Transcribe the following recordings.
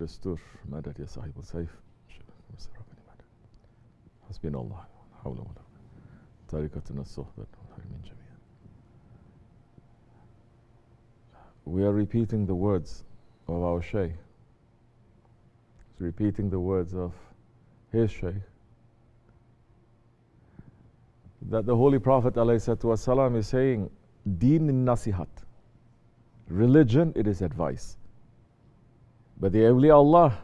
دستور مدد يا صاحب السيف حسبنا الله حول ولا قوة طريقتنا الصحبة من جميعا. We are repeating the words of our Shaykh. He's repeating the words of his Shaykh. That the Holy Prophet ﷺ is saying, Deen nasihat. Religion, it is advice. But the awliya Allah,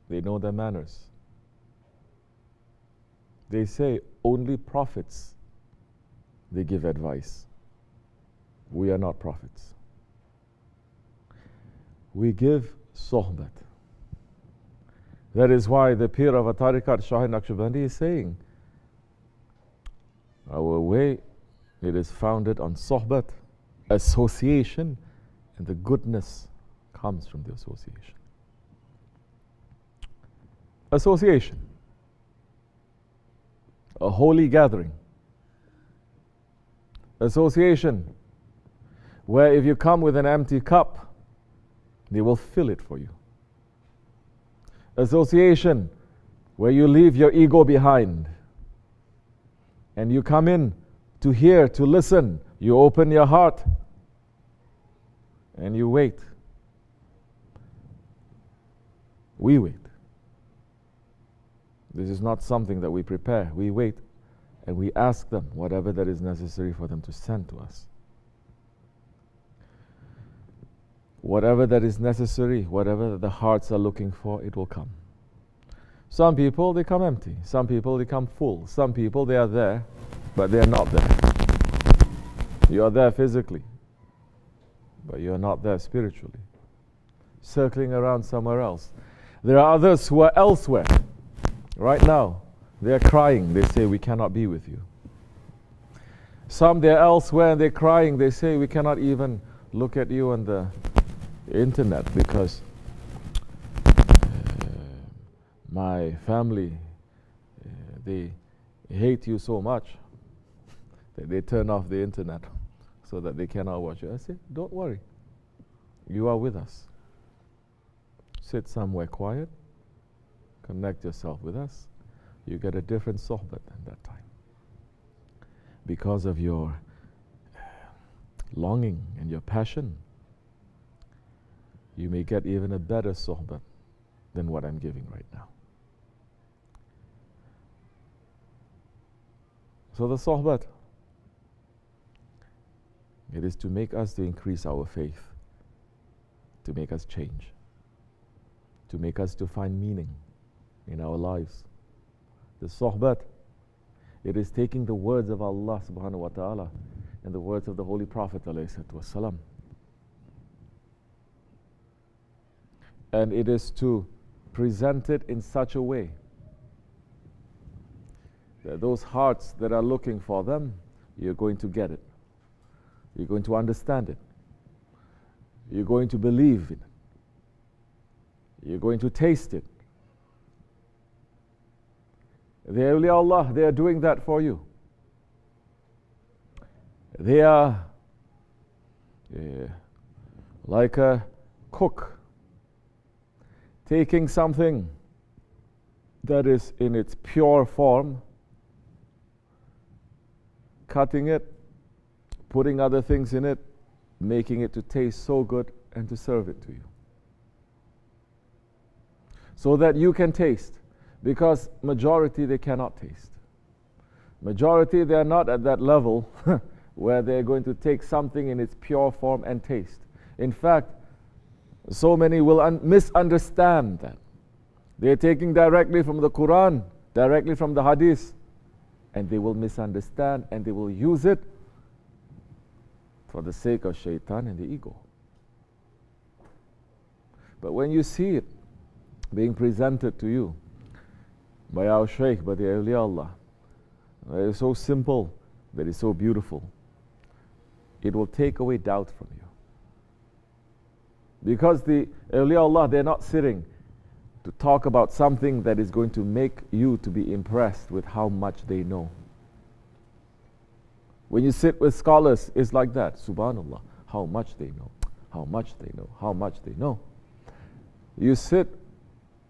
they know their manners. They say only prophets, they give advice. We are not prophets. We give sohbat. That is why the Pir of a tariqat, Shaykh Naksibendi, is saying, our way, it is founded on sohbat, association, and the goodness comes from the association. Association, a holy gathering. Association, where if you come with an empty cup, they will fill it for you. Association, where you leave your ego behind and you come in to hear, to listen. You open your heart and you wait. We wait. This is not something that we prepare. We wait and we ask them whatever that is necessary for them to send to us. Whatever that is necessary, whatever the hearts are looking for, it will come. Some people, they come empty. Some people, they come full. Some people, they are there, but they are not there. You are there physically, but you are not there spiritually. Circling around somewhere else. There are others who are elsewhere. Right now, they are crying. They say, we cannot be with you. Some, they are elsewhere and they're crying. They say, we cannot even look at you on the internet because my family, they hate you so much that they turn off the internet so that they cannot watch you. I say, don't worry. You are with us. Sit somewhere quiet. Connect yourself with us. You get a different sohbet at that time. Because of your longing and your passion, you may get even a better sohbet than what I'm giving right now. So the sohbet, it is to make us to increase our faith, to make us change, to make us to find meaning in our lives. The sohbet, it is taking the words of Allah subhanahu wa ta'ala and the words of the Holy Prophet ﷺ, and it is to present it in such a way that those hearts that are looking for them, you're going to get it. You're going to understand it. You're going to believe it. You're going to taste it. The awliya Allah, they are doing that for you. They are like a cook taking something that is in its pure form, cutting it, putting other things in it, making it to taste so good, and to serve it to you. So that you can taste. Because majority, they cannot taste. Majority, they are not at that level where they're going to take something in its pure form and taste. In fact, so many will misunderstand that. They're taking directly from the Quran, directly from the Hadith, and they will misunderstand and they will use it for the sake of shaitan and the ego. But when you see it being presented to you by our Shaykh, by the awliya Allah, that is so simple, that is so beautiful, it will take away doubt from you. Because the awliya Allah, they're not sitting to talk about something that is going to make you to be impressed with how much they know. When you sit with scholars, it's like that. Subhanallah, how much they know. how much they know, how much they know. You sit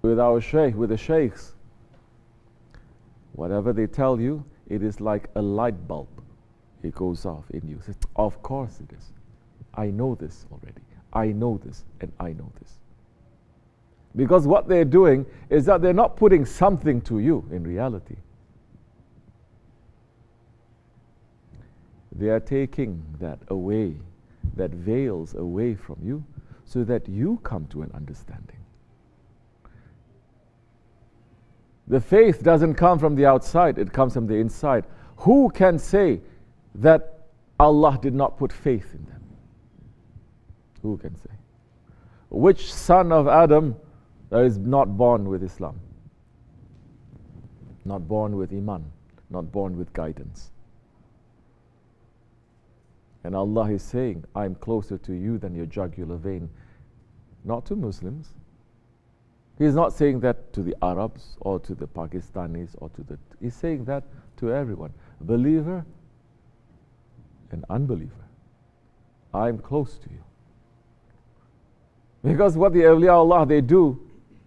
with our Shaykh, with the Shaykhs. Whatever they tell you, it is like a light bulb. It goes off in you. Of course it is. I know this already. I know this and I know this. Because what they're doing is that they're not putting something to you in reality. They are taking that away, that veils away from you, so that you come to an understanding. The faith doesn't come from the outside, it comes from the inside. Who can say that Allah did not put faith in them? Who can say? Which son of Adam is not born with Islam? Not born with Iman, not born with guidance. And Allah is saying, I'm closer to you than your jugular vein. Not to Muslims. He's not saying that to the Arabs or to the Pakistanis or to the... He's saying that to everyone. Believer and unbeliever. I'm close to you. Because what the awliya Allah, they do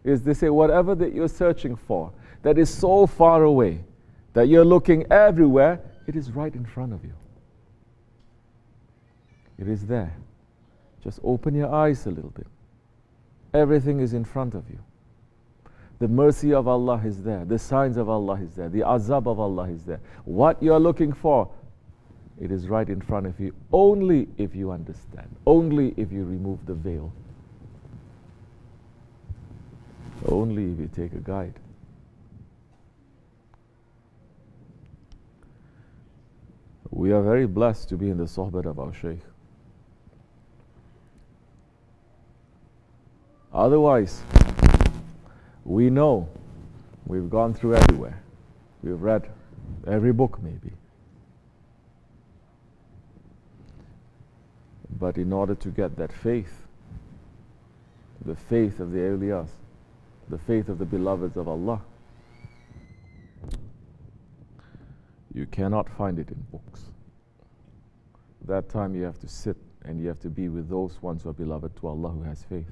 is they say whatever that you're searching for that is so far away, that you're looking everywhere, it is right in front of you. It is there. Just open your eyes a little bit. Everything is in front of you. The mercy of Allah is there. The signs of Allah is there. The azab of Allah is there. What you are looking for, it is right in front of you. Only if you understand. Only if you remove the veil. Only if you take a guide. We are very blessed to be in the sohbet of our Shaykh. Otherwise, we know we've gone through everywhere. We've read every book maybe. But in order to get that faith, the faith of the awliyas, the faith of the beloveds of Allah, you cannot find it in books. That time you have to sit and you have to be with those ones who are beloved to Allah, who has faith.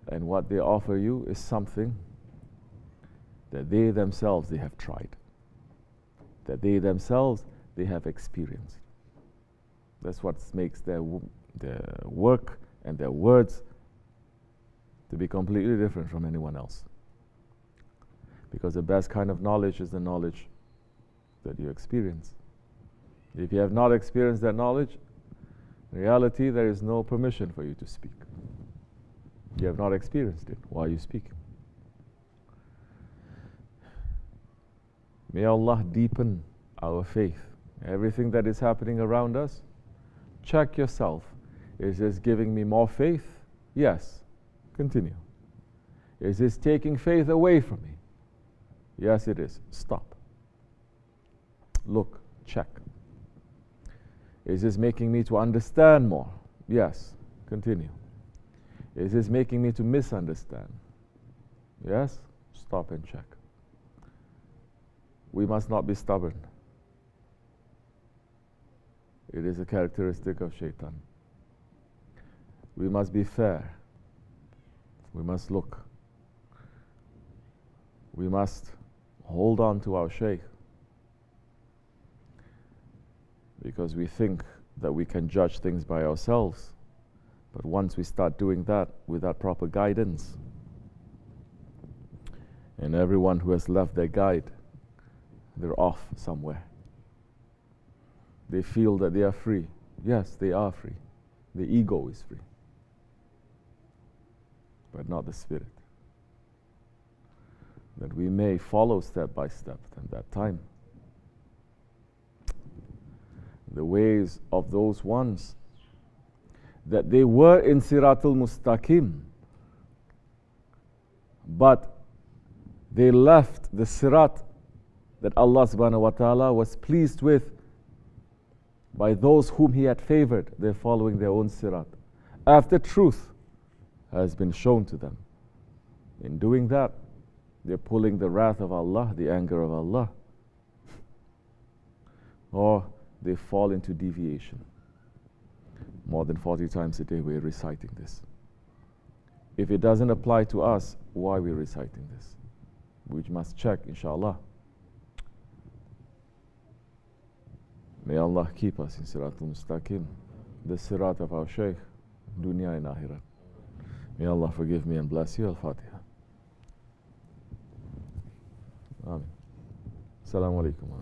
And what they offer you is something that they themselves, they have tried. That they themselves, they have experienced. That's what makes their work and their words to be completely different from anyone else. Because the best kind of knowledge is the knowledge that you experience. If you have not experienced that knowledge, in reality there is no permission for you to speak. You have not experienced it. Why are you speaking? May Allah deepen our faith. Everything that is happening around us, check yourself. Is this giving me more faith? Yes. Continue. Is this taking faith away from me? Yes, it is. Stop. Look. Check. Is this making me to understand more? Yes. Continue. Is this making me to misunderstand? Yes? Stop and check. We must not be stubborn. It is a characteristic of shaitan. We must be fair. We must look. We must hold on to our Shaykh. Because we think that we can judge things by ourselves. But once we start doing that without proper guidance, and everyone who has left their guide, they're off somewhere. They feel that they are free. Yes, they are free. The ego is free. But not the spirit. That we may follow step by step in that time. The ways of those ones that they were in Siratul Mustaqim, but they left the Sirat that Allah subhanahu wa ta'ala was pleased with by those whom He had favored. They're following their own Sirat after truth has been shown to them. In doing that, they're pulling the wrath of Allah, the anger of Allah, or they fall into deviation. More than 40 times a day we're reciting this. If it doesn't apply to us, why are we reciting this? We must check, inshallah. May Allah keep us in Sirat al-Mustaqim, the Sirat of our Shaykh, dunya and Ahiret. May Allah forgive me and bless you. Al-Fatiha. Amen. Assalamu alaikum.